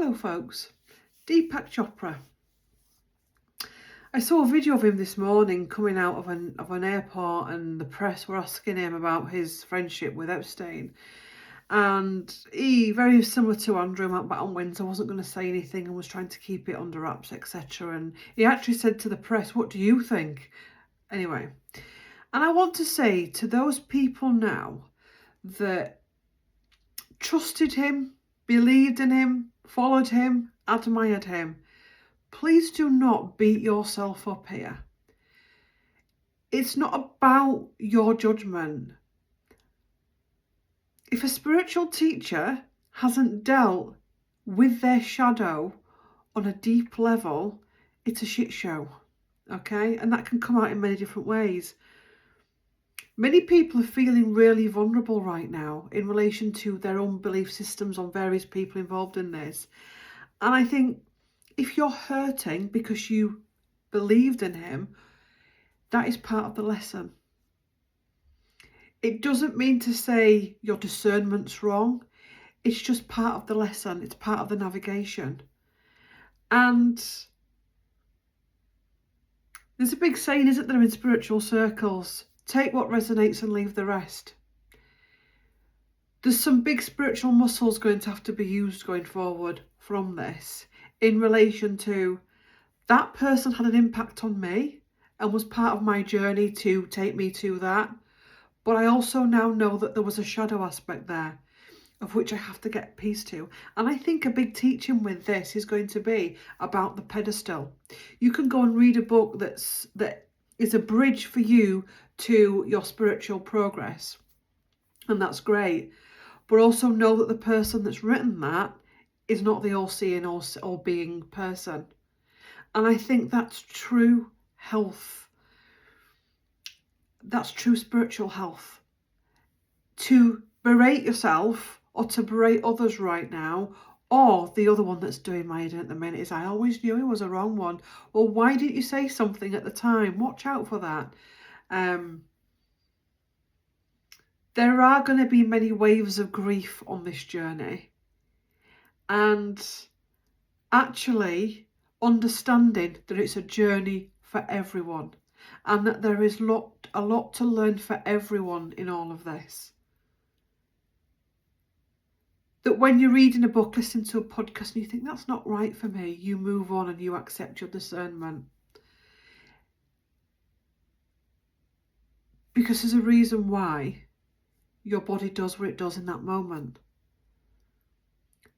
Hello folks, Deepak Chopra. I saw a video of him this morning coming out of an airport, and the press were asking him about his friendship with Epstein. And he, very similar to Andrew Mountbatten Windsor, wasn't going to say anything and was trying to keep it under wraps, etc. And he actually said to the press, "What do you think?" Anyway, and I want to say to those people now that trusted him, believed in him, followed him, admired him, please do not beat yourself up here. It's not about your judgment. If a spiritual teacher hasn't dealt with their shadow on a deep level, it's a shit show, okay? And that can come out in many different ways. Many people are feeling really vulnerable right now in relation to their own belief systems on various people involved in this. And I think if you're hurting because you believed in him, that is part of the lesson. It doesn't mean to say your discernment's wrong. It's just part of the lesson. It's part of the navigation. And there's a big saying, isn't there, in spiritual circles? Take what resonates and leave the rest. There's some big spiritual muscles going to have to be used going forward from this in relation to that person had an impact on me and was part of my journey to take me to that. But I also now know that there was a shadow aspect there of which I have to get peace to. And I think a big teaching with this is going to be about the pedestal. You can go and read a book that is a bridge for you to your spiritual progress. And that's great. But also know that the person that's written that is not the all-seeing, all-being person. And I think that's true health. That's true spiritual health. To berate yourself or to berate others right now, or the other one that's doing my head in at the minute is, I always knew he was a wrong one. Well, why didn't you say something at the time? Watch out for that. There are going to be many waves of grief on this journey. And actually understanding that it's a journey for everyone and that there is a lot to learn for everyone in all of this. That when you're reading a book, listening to a podcast and you think that's not right for me, you move on and you accept your discernment. Because there's a reason why your body does what it does in that moment.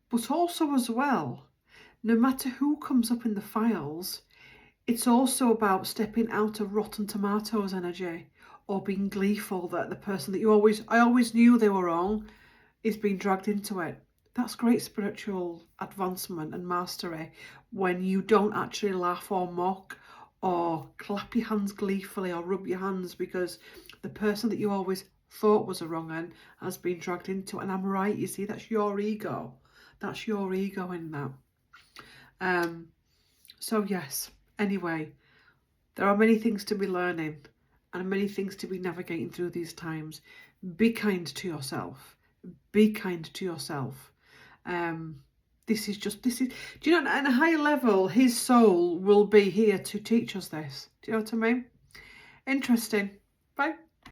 But also as well, no matter who comes up in the files, it's also about stepping out of rotten tomatoes energy or being gleeful that the person that I always knew they were wrong is being dragged into it. That's great spiritual advancement and mastery when you don't actually laugh or mock or clap your hands gleefully or rub your hands because the person that you always thought was a wrong one has been dragged into it. And I'm right, you see, that's your ego. That's your ego in that. So yes, anyway, there are many things to be learning and many things to be navigating through these times. Be kind to yourself. Be kind to yourself. This is, do you know, at a higher level, his soul will be here to teach us this. Do you know what I mean? Interesting. Bye.